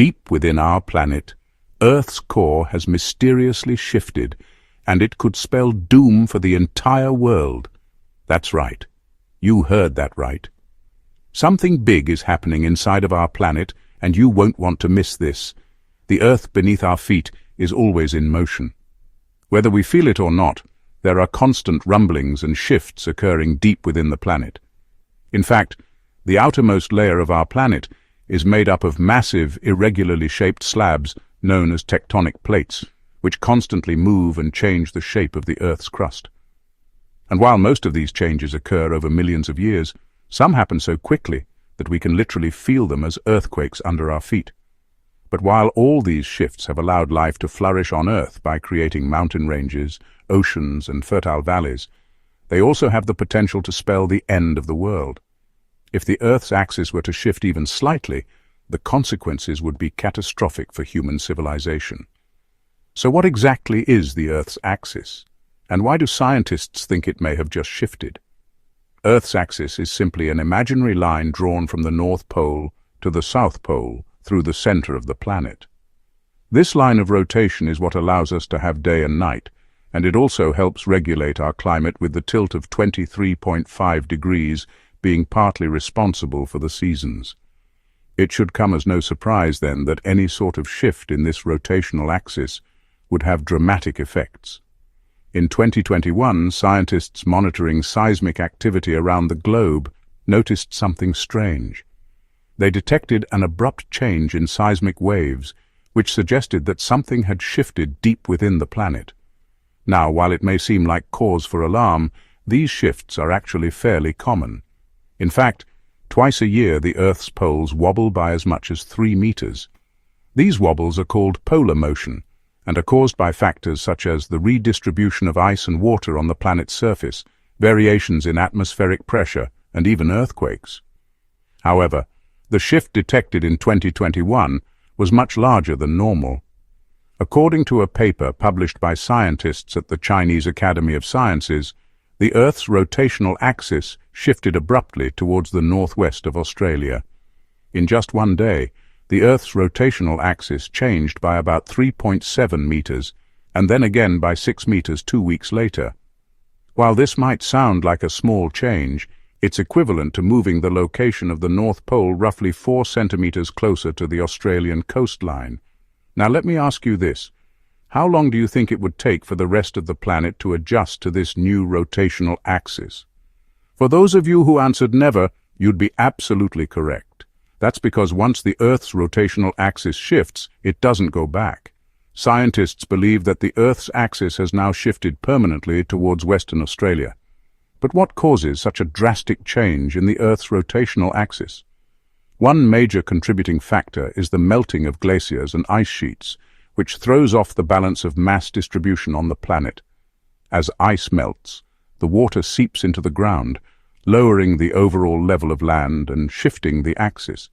Deep within our planet, Earth's core has mysteriously shifted, and it could spell doom for the entire world. That's right. You heard that right. Something big is happening inside of our planet, and you won't want to miss this. The Earth beneath our feet is always in motion. Whether we feel it or not, there are constant rumblings and shifts occurring deep within the planet. In fact, the outermost layer of our planet is made up of massive, irregularly shaped slabs known as tectonic plates, which constantly move and change the shape of the Earth's crust. And while most of these changes occur over millions of years, some happen so quickly that we can literally feel them as earthquakes under our feet. But while all these shifts have allowed life to flourish on Earth by creating mountain ranges, oceans, and fertile valleys, they also have the potential to spell the end of the world. If the Earth's axis were to shift even slightly, the consequences would be catastrophic for human civilization. So what exactly is the Earth's axis? And why do scientists think it may have just shifted? Earth's axis is simply an imaginary line drawn from the North Pole to the South Pole through the center of the planet. This line of rotation is what allows us to have day and night, and it also helps regulate our climate, with the tilt of 23.5 degrees being partly responsible for the seasons. It should come as no surprise, then, that any sort of shift in this rotational axis would have dramatic effects. In 2021, scientists monitoring seismic activity around the globe noticed something strange. They detected an abrupt change in seismic waves, which suggested that something had shifted deep within the planet. Now, while it may seem like cause for alarm, these shifts are actually fairly common. In fact, twice a year the Earth's poles wobble by as much as 3 meters. These wobbles are called polar motion, and are caused by factors such as the redistribution of ice and water on the planet's surface, variations in atmospheric pressure, and even earthquakes. However, the shift detected in 2021 was much larger than normal. According to a paper published by scientists at the Chinese Academy of Sciences, the Earth's rotational axis shifted abruptly towards the northwest of Australia. In just one day, the Earth's rotational axis changed by about 3.7 meters, and then again by 6 meters 2 weeks later. While this might sound like a small change, it's equivalent to moving the location of the North Pole roughly 4 centimeters closer to the Australian coastline. Now let me ask you this. How long do you think it would take for the rest of the planet to adjust to this new rotational axis? For those of you who answered never, you'd be absolutely correct. That's because once the Earth's rotational axis shifts, it doesn't go back. Scientists believe that the Earth's axis has now shifted permanently towards Western Australia. But what causes such a drastic change in the Earth's rotational axis? One major contributing factor is the melting of glaciers and ice sheets, which throws off the balance of mass distribution on the planet. As ice melts, the water seeps into the ground, lowering the overall level of land and shifting the axis.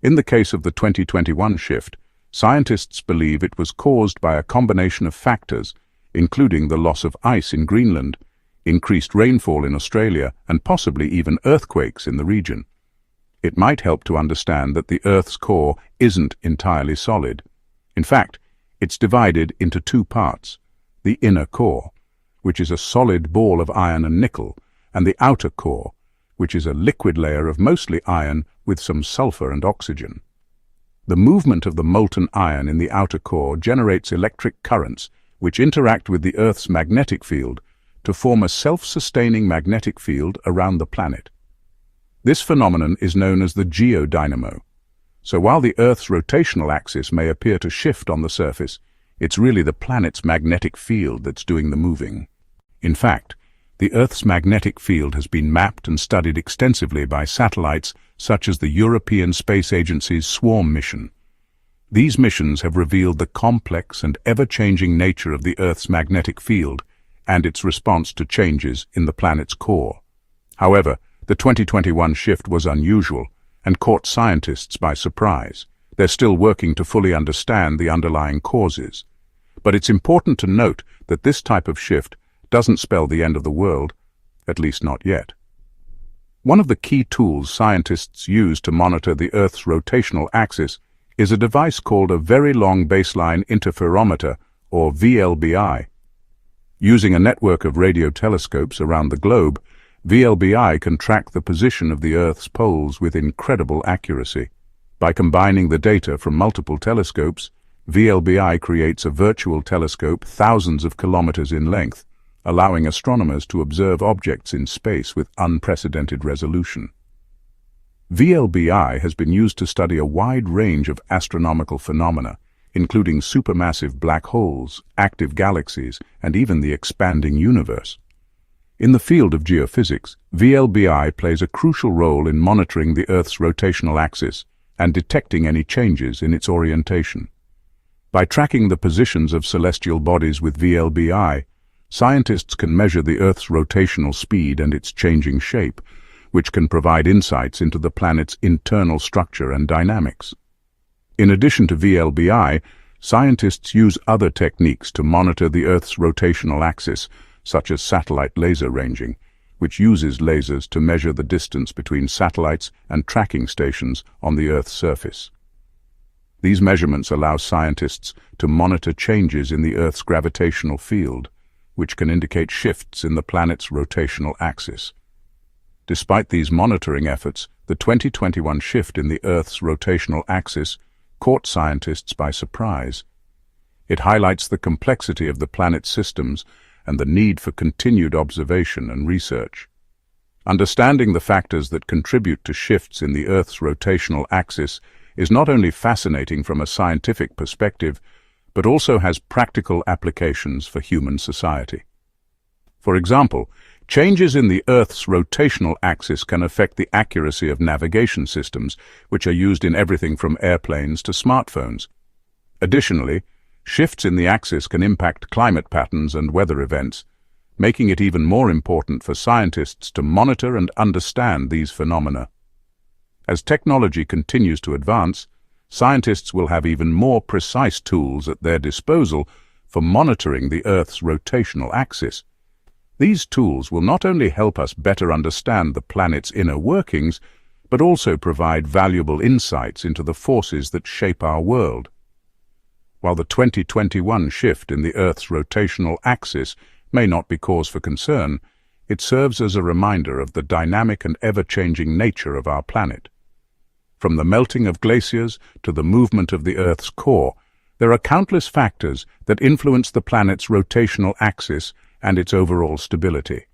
In the case of the 2021 shift, scientists believe it was caused by a combination of factors, including the loss of ice in Greenland, increased rainfall in Australia, and possibly even earthquakes in the region. It might help to understand that the Earth's core isn't entirely solid. In fact, it's divided into 2 parts: the inner core, which is a solid ball of iron and nickel, and the outer core, which is a liquid layer of mostly iron with some sulfur and oxygen. The movement of the molten iron in the outer core generates electric currents which interact with the Earth's magnetic field to form a self-sustaining magnetic field around the planet. This phenomenon is known as the geodynamo. So while the Earth's rotational axis may appear to shift on the surface, it's really the planet's magnetic field that's doing the moving. In fact, the Earth's magnetic field has been mapped and studied extensively by satellites such as the European Space Agency's SWARM mission. These missions have revealed the complex and ever-changing nature of the Earth's magnetic field and its response to changes in the planet's core. However, the 2021 shift was unusual and caught scientists by surprise. They're still working to fully understand the underlying causes. But it's important to note that this type of shift doesn't spell the end of the world, at least not yet. One of the key tools scientists use to monitor the Earth's rotational axis is a device called a Very Long Baseline Interferometer, or VLBI. Using a network of radio telescopes around the globe, VLBI can track the position of the Earth's poles with incredible accuracy. By combining the data from multiple telescopes, VLBI creates a virtual telescope thousands of kilometers in length, allowing astronomers to observe objects in space with unprecedented resolution. VLBI has been used to study a wide range of astronomical phenomena, including supermassive black holes, active galaxies, and even the expanding universe. In the field of geophysics, VLBI plays a crucial role in monitoring the Earth's rotational axis and detecting any changes in its orientation. By tracking the positions of celestial bodies with VLBI, scientists can measure the Earth's rotational speed and its changing shape, which can provide insights into the planet's internal structure and dynamics. In addition to VLBI, scientists use other techniques to monitor the Earth's rotational axis, such as satellite laser ranging, which uses lasers to measure the distance between satellites and tracking stations on the Earth's surface. These measurements allow scientists to monitor changes in the Earth's gravitational field, which can indicate shifts in the planet's rotational axis. Despite these monitoring efforts, the 2021 shift in the Earth's rotational axis caught scientists by surprise. It highlights the complexity of the planet's systems and the need for continued observation and research. Understanding the factors that contribute to shifts in the Earth's rotational axis is not only fascinating from a scientific perspective, but also has practical applications for human society. For example, changes in the Earth's rotational axis can affect the accuracy of navigation systems, which are used in everything from airplanes to smartphones. Additionally, shifts in the axis can impact climate patterns and weather events, making it even more important for scientists to monitor and understand these phenomena. As technology continues to advance, scientists will have even more precise tools at their disposal for monitoring the Earth's rotational axis. These tools will not only help us better understand the planet's inner workings, but also provide valuable insights into the forces that shape our world. While the 2021 shift in the Earth's rotational axis may not be cause for concern, it serves as a reminder of the dynamic and ever-changing nature of our planet. From the melting of glaciers to the movement of the Earth's core, there are countless factors that influence the planet's rotational axis and its overall stability.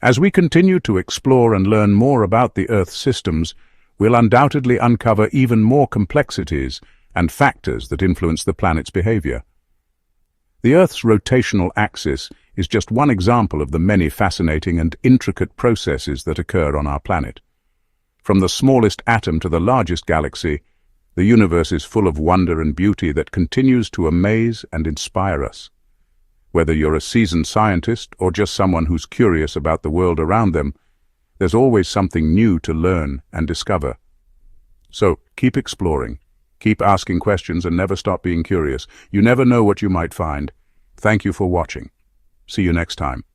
As we continue to explore and learn more about the Earth's systems, we'll undoubtedly uncover even more complexities and factors that influence the planet's behavior. The Earth's rotational axis is just one example of the many fascinating and intricate processes that occur on our planet. From the smallest atom to the largest galaxy, the universe is full of wonder and beauty that continues to amaze and inspire us. Whether you're a seasoned scientist or just someone who's curious about the world around them, there's always something new to learn and discover. So, keep exploring, keep asking questions, and never stop being curious. You never know what you might find. Thank you for watching. See you next time.